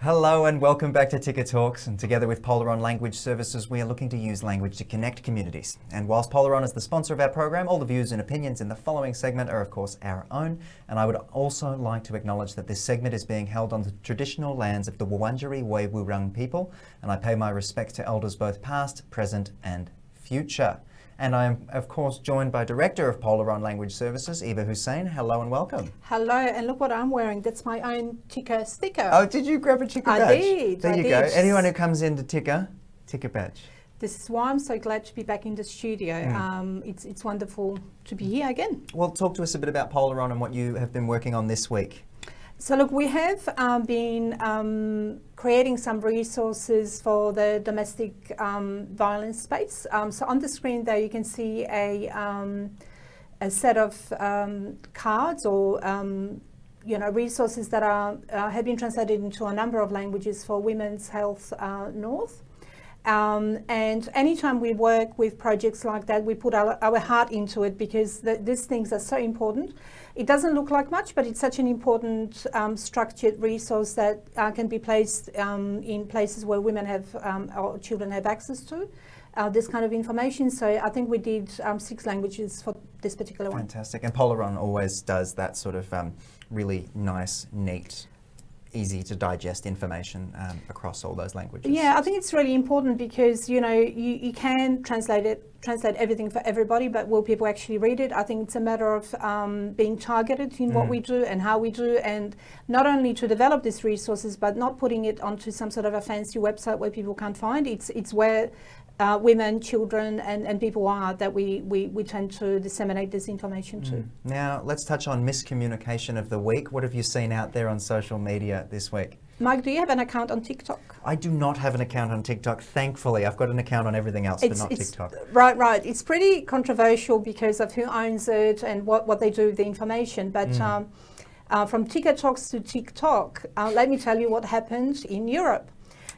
Hello and welcome back to Ticker Talks, and together with Polaron Language Services we are looking to use language to connect communities. And whilst Polaron is the sponsor of our program, all the views and opinions in the following segment are of course our own, and I would also like to acknowledge that this segment is being held on the traditional lands of the Wurundjeri Woi-wurrung people, and I pay my respects to elders both past, present and future. And I am, of course, joined by Director of Polaron Language Services, Eva Hussein. Hello and welcome. Hello, and look what I'm wearing. That's my own Ticker sticker. Oh, did you grab a Ticker badge? I did. There you go. Anyone who comes into Ticker badge. This is why I'm so glad to be back in the studio. It's wonderful to be here again. Well, talk to us a bit about Polaron and what you have been working on this week. So look, we have been creating some resources for the domestic violence space. So on the screen there you can see a set of cards or resources that have been translated into a number of languages for Women's Health North. And anytime we work with projects like that, we put our heart into it because these things are so important. It doesn't look like much, but it's such an important structured resource that can be placed in places where women have or children have access to this kind of information. So I think we did 6 languages for this particular one. Fantastic. And Polaron always does that sort of really nice, neat, easy to digest information across all those languages. Yeah, I think it's really important because you can translate everything for everybody, but will people actually read it? I think it's a matter of being targeted in what we do and how we do, and not only to develop these resources, but not putting it onto some sort of a fancy website where people can't find. It's where women, children and people are that we tend to disseminate this information to. Now let's touch on miscommunication of the week. What have you seen out there on social media this week? Mike, do you have an account on TikTok? I do not have an account on TikTok, thankfully. I've got an account on everything else, but not TikTok. Right. It's pretty controversial because of who owns it and what they do with the information. But from Ticker Talks to TikTok, let me tell you what happened in Europe.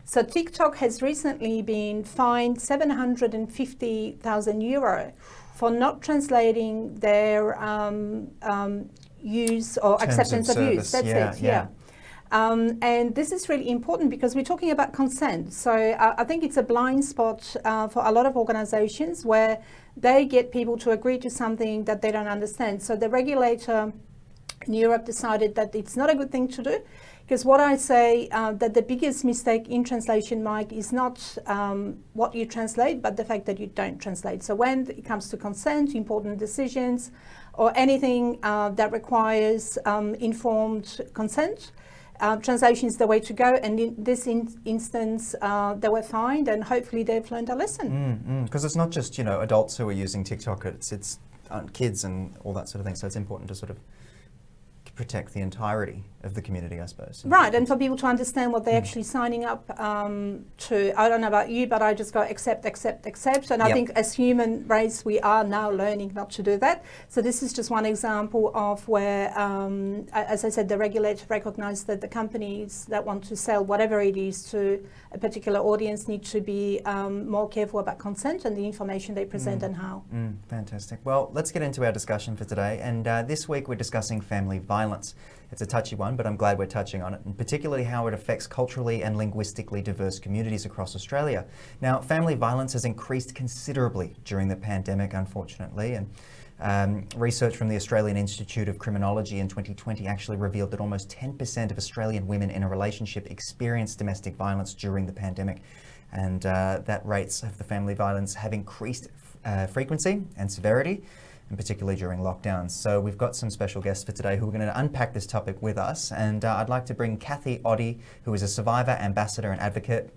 So TikTok has recently been fined €750,000 for not translating their use or acceptance of use. That's it. Yeah. And this is really important because we're talking about consent. So I think it's a blind spot for a lot of organizations where they get people to agree to something that they don't understand. So the regulator in Europe decided that it's not a good thing to do. Because what I say, that the biggest mistake in translation, Mike, is not what you translate, but the fact that you don't translate. So when it comes to consent, important decisions, or anything that requires informed consent, translation is the way to go. And in this instance, they were fined, and hopefully they've learned a lesson. Because it's not just adults who are using TikTok; it's kids and all that sort of thing. So it's important to sort of protect the entirety of the community, I suppose. Right, and for people to understand what they're actually signing up to. I don't know about you, but I just go accept. And I think as human race, we are now learning not to do that. So this is just one example of where, as I said, the regulator recognized that the companies that want to sell whatever it is to a particular audience need to be more careful about consent and the information they present and how. Fantastic. Well, let's get into our discussion for today. And this week we're discussing family violence. It's a touchy one, but I'm glad we're touching on it, and particularly how it affects culturally and linguistically diverse communities across Australia. Now, family violence has increased considerably during the pandemic, unfortunately, and research from the Australian Institute of Criminology in 2020 actually revealed that almost 10% of Australian women in a relationship experienced domestic violence during the pandemic, and that rates of the family violence have increased frequency and severity, and particularly during lockdowns. So we've got some special guests for today who are going to unpack this topic with us. And I'd like to bring Kathy Oddie, who is a survivor, ambassador and advocate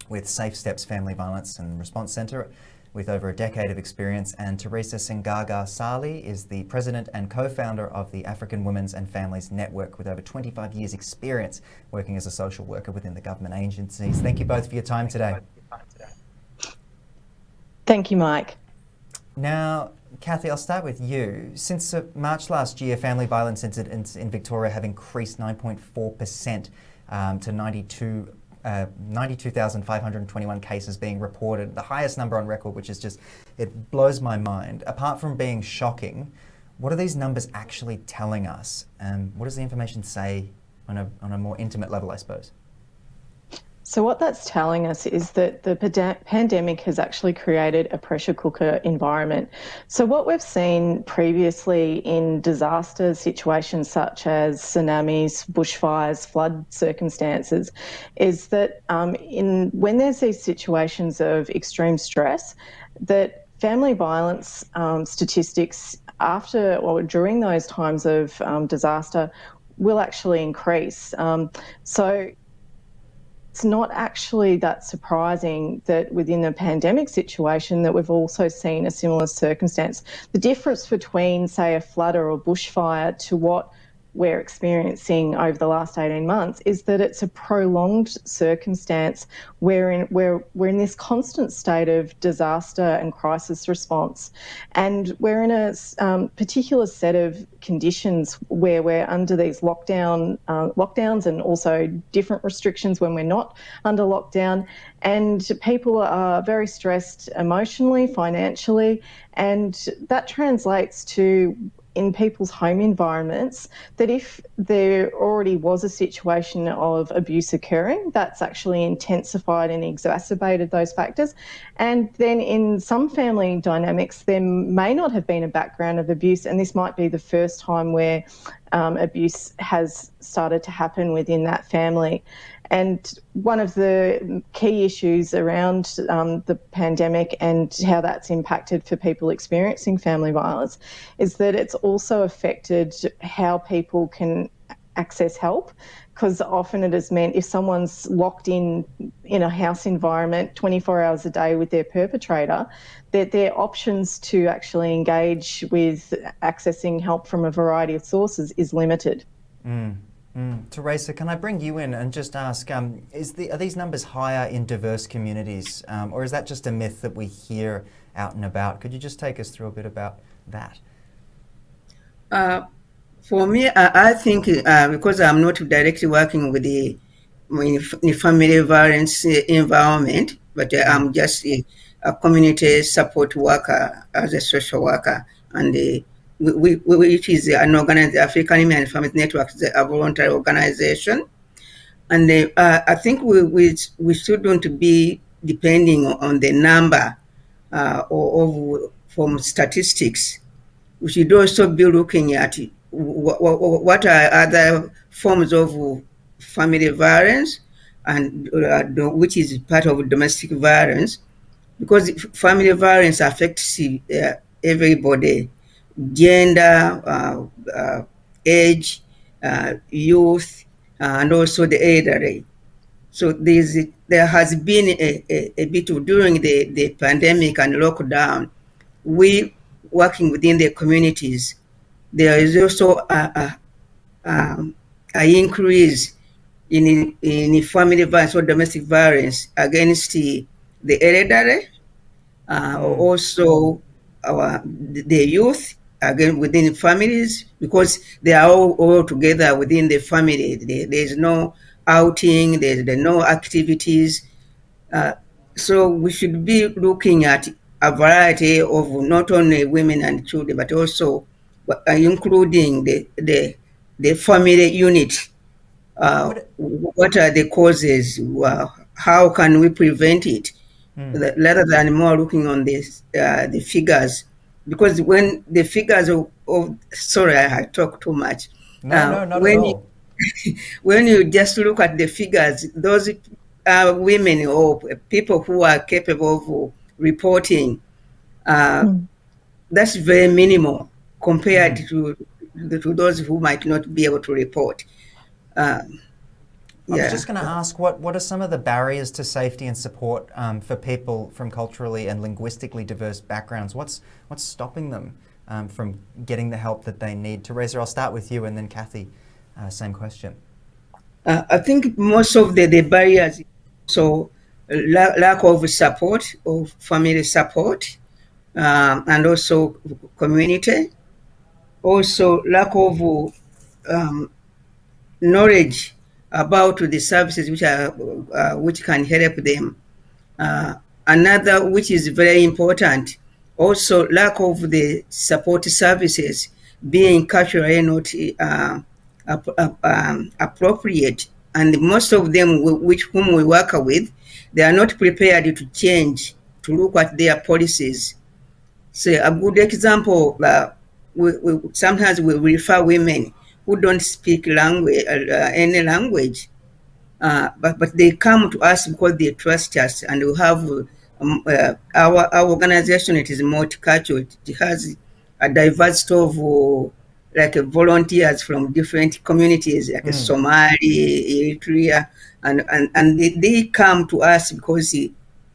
with Safe Steps Family Violence and Response Centre with over a decade of experience. And Teresa Sengaga Sali is the president and co-founder of the African Women's and Families Network with over 25 years experience working as a social worker within the government agencies. Thank you both for your time today. Thank you, Mike. Now, Kathy, I'll start with you. Since March last year, family violence incidents in Victoria have increased 9.4% to 92,521 cases being reported, the highest number on record, which is just, it blows my mind. Apart from being shocking, what are these numbers actually telling us? What does the information say on a more intimate level, I suppose? So what that's telling us is that the pandemic has actually created a pressure cooker environment. So what we've seen previously in disaster situations such as tsunamis, bushfires, flood circumstances, is that when there's these situations of extreme stress, that family violence statistics after or during those times of disaster will actually increase. So it's not actually that surprising that within the pandemic situation that we've also seen a similar circumstance. The difference between, say, a flood or a bushfire to what we're experiencing over the last 18 months is that it's a prolonged circumstance wherein we're in this constant state of disaster and crisis response. And we're in a particular set of conditions where we're under these lockdowns and also different restrictions when we're not under lockdown. And people are very stressed emotionally, financially, and that translates to in people's home environments that if there already was a situation of abuse occurring, that's actually intensified and exacerbated those factors. And then in some family dynamics, there may not have been a background of abuse, and this might be the first time where abuse has started to happen within that family. And one of the key issues around the pandemic and how that's impacted for people experiencing family violence is that it's also affected how people can access help, because often it has meant if someone's locked in a house environment 24 hours a day with their perpetrator, that their options to actually engage with accessing help from a variety of sources is limited. Teresa, can I bring you in and just ask, are these numbers higher in diverse communities, or is that just a myth that we hear out and about? Could you just take us through a bit about that? For me, I think because I'm not directly working with the family violence environment, but I'm just a community support worker as a social worker, and which is an organized African Women and Families Network, a voluntary organization. And I think we shouldn't be depending on the number from statistics. We should also be looking at what are other forms of family violence, and which is part of domestic violence, because family violence affects everybody: gender, age, youth, and also the elderly. So there has been a bit of, during the pandemic and lockdown, we working within the communities, there is also an increase in family violence or domestic violence against the elderly, also the youth, again within families, because they are all together within the family. There's no outing, there's no activities. So we should be looking at a variety of not only women and children, but also including the family unit. What are the causes? How can we prevent it? Rather than more looking on this, the figures, because when the figures sorry, I talk too much. No, not at all. When you just look at the figures, those women or people who are capable of reporting, that's very minimal compared to those who might not be able to report. I was just going to ask, what are some of the barriers to safety and support for people from culturally and linguistically diverse backgrounds? What's stopping them from getting the help that they need? Teresa, I'll start with you, and then Kathy, same question. I think most of the barriers, so lack of support, of family support, and also community. Also lack of knowledge about the services which can help them. Another, which is very important, also lack of the support services being culturally not appropriate and most of them whom we work with, they are not prepared to change, to look at their policies. So a good example, sometimes we refer women who don't speak any language, but they come to us because they trust us, and we have our organization. It is multicultural. It has a diversity of volunteers from different communities, like Somali, Eritrea, and they come to us because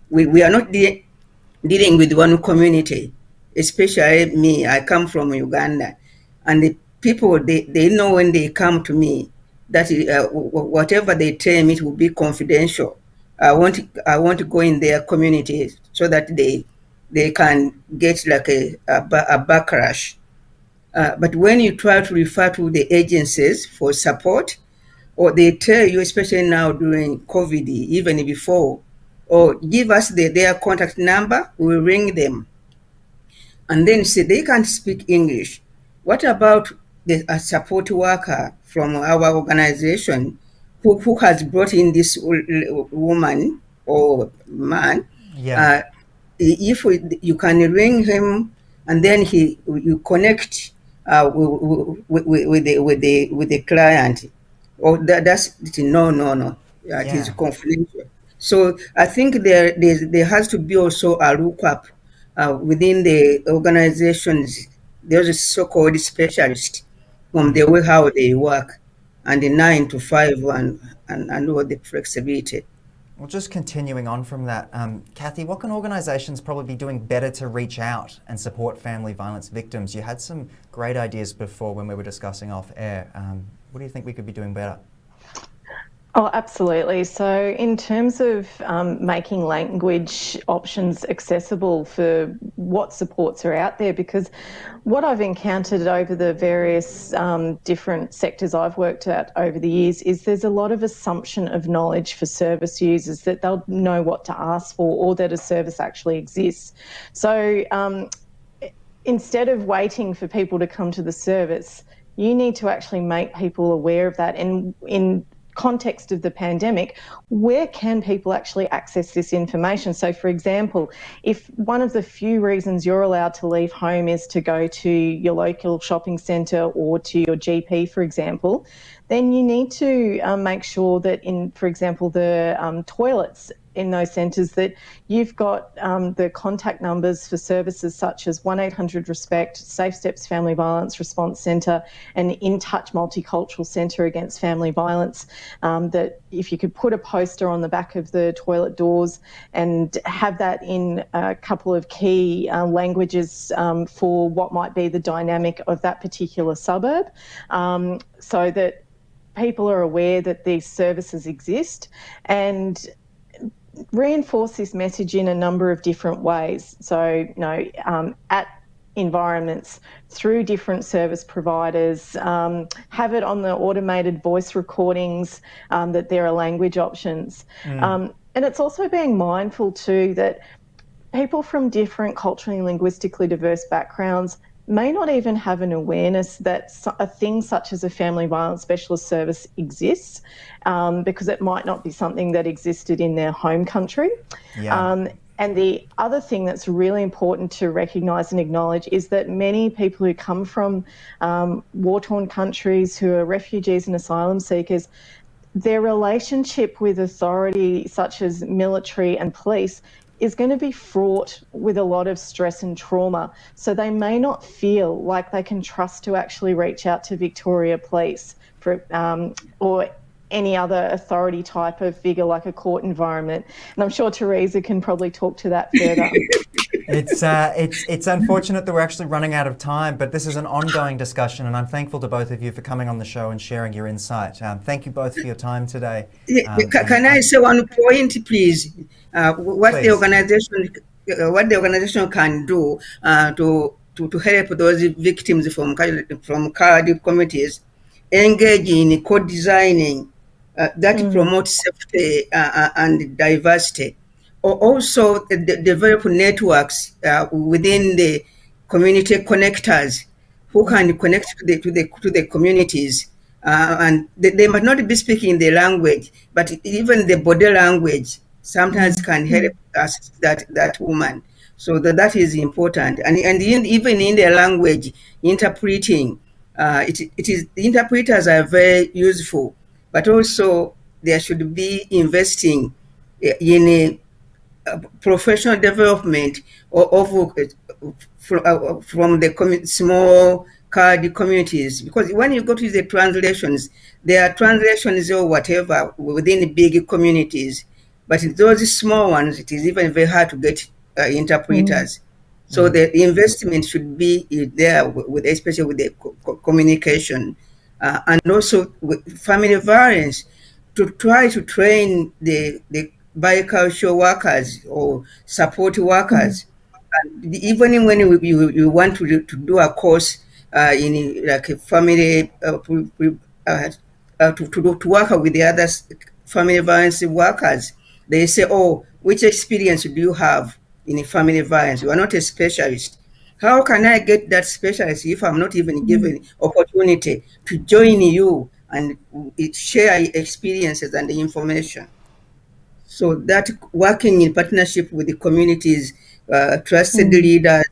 we are not dealing with one community. Especially me, I come from Uganda, and the people, they know when they come to me that whatever they tell me, it will be confidential. I want to go in their community so that they can get like a backlash. But when you try to refer to the agencies for support, or they tell you, especially now during COVID, even before, or give us their contact number, we will ring them. And then say they can't speak English. What about a support worker from our organization who has brought in this woman or man? Yeah. If you can ring him, and then you connect with the client, or that's no. It is confidential. So I think there has to be also a lookup within the organizations. There's a so-called specialist from the way how they work, and the 9 to 5 and all the flexibility. Well, just continuing on from that, Kathy, what can organisations probably be doing better to reach out and support family violence victims? You had some great ideas before when we were discussing off air. What do you think we could be doing better? Oh, absolutely. So in terms of making language options accessible for what supports are out there, because what I've encountered over the various different sectors I've worked at over the years is there's a lot of assumption of knowledge for service users, that they'll know what to ask for or that a service actually exists. So instead of waiting for people to come to the service, you need to actually make people aware of that. And in context of the pandemic, where can people actually access this information? So, for example, if one of the few reasons you're allowed to leave home is to go to your local shopping centre or to your GP, for example, then you need to make sure that in, for example, the toilets in those centres, that you've got the contact numbers for services such as 1-800-RESPECT, Safe Steps Family Violence Response Centre, and In Touch Multicultural Centre Against Family Violence, that if you could put a poster on the back of the toilet doors and have that in a couple of key languages for what might be the dynamic of that particular suburb, so that people are aware that these services exist, and reinforce this message in a number of different ways. So, at environments, through different service providers, have it on the automated voice recordings, that there are language options. And it's also being mindful too that people from different culturally and linguistically diverse backgrounds may not even have an awareness that a thing such as a family violence specialist service exists, because it might not be something that existed in their home country. Yeah. And the other thing that's really important to recognise and acknowledge is that many people who come from war-torn countries, who are refugees and asylum seekers, their relationship with authority such as military and police is going to be fraught with a lot of stress and trauma. So they may not feel like they can trust to actually reach out to Victoria Police for, or any other authority type of figure like a court environment. And I'm sure Teresa can probably talk to that further. It's unfortunate that we're actually running out of time, but this is an ongoing discussion, and I'm thankful to both of you for coming on the show and sharing your insight. Thank you both for your time today. Can I say one point, please? What the organization can do to help those victims from colored communities engage in co-designing that promotes safety and diversity. Or also develop networks within the community connectors who can connect to the communities and they might not be speaking the language, but even the body language sometimes can help us that woman. So that is important, and even in the language interpreting, it is the interpreters are very useful, but also there should be investing in a professional development from the small card communities, because when you go to the translations, there are translations or whatever within big communities, but in those small ones, it is even very hard to get interpreters. So the investment should be there, especially with the communication, and also with family violence, to try to train the bicultural workers or support workers. And even when you want to do a course in like a family to work with the other family violence workers, they say, "Oh, which experience do you have in family violence? You are not a specialist. How can I get that specialist if I'm not even given opportunity to join you and share experiences and the information?" So that working in partnership with the communities, trusted leaders,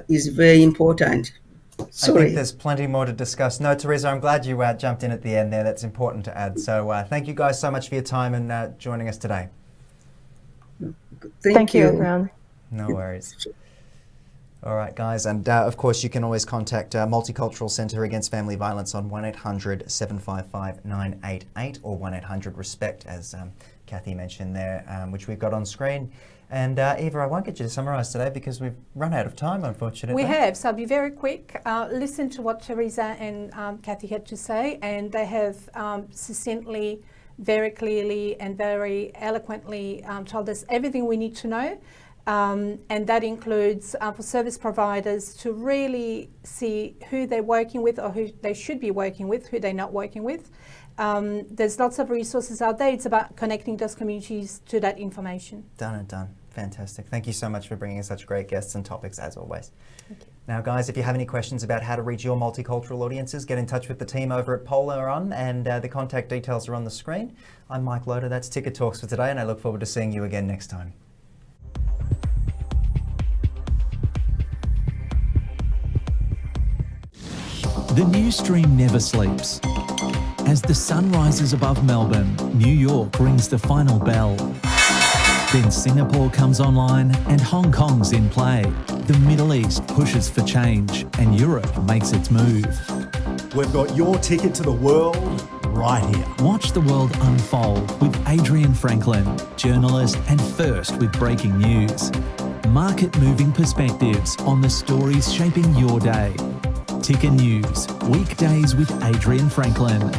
is very important. I think there's plenty more to discuss. No, Teresa, I'm glad you jumped in at the end there. That's important to add. So thank you guys so much for your time and joining us today. Thank you, everyone. No worries. All right, guys. And of course, you can always contact Multicultural Centre Against Family Violence on 1-800-755-988 or 1-800-RESPECT, as Kathy mentioned there, which we've got on screen. And Eva, I won't get you to summarise today because we've run out of time, unfortunately. We have, so I'll be very quick. Listen to what Teresa and Kathy had to say, and they have succinctly, very clearly and very eloquently told us everything we need to know. And that includes for service providers to really see who they're working with or who they should be working with, who they're not working with. There's lots of resources out there. It's about connecting those communities to that information. Done and done. Fantastic. Thank you so much for bringing such great guests and topics as always. Thank you. Now, guys, if you have any questions about how to reach your multicultural audiences, get in touch with the team over at Polaron, and the contact details are on the screen. I'm Mike Loader. That's Ticket Talks for today, and I look forward to seeing you again next time. The news stream never sleeps. As the sun rises above Melbourne, New York rings the final bell. Then Singapore comes online and Hong Kong's in play. The Middle East pushes for change and Europe makes its move. We've got your ticket to the world right here. Watch the world unfold with Adrian Franklin, journalist and first with breaking news. Market-moving perspectives on the stories shaping your day. Ticker News, weekdays with Adrian Franklin.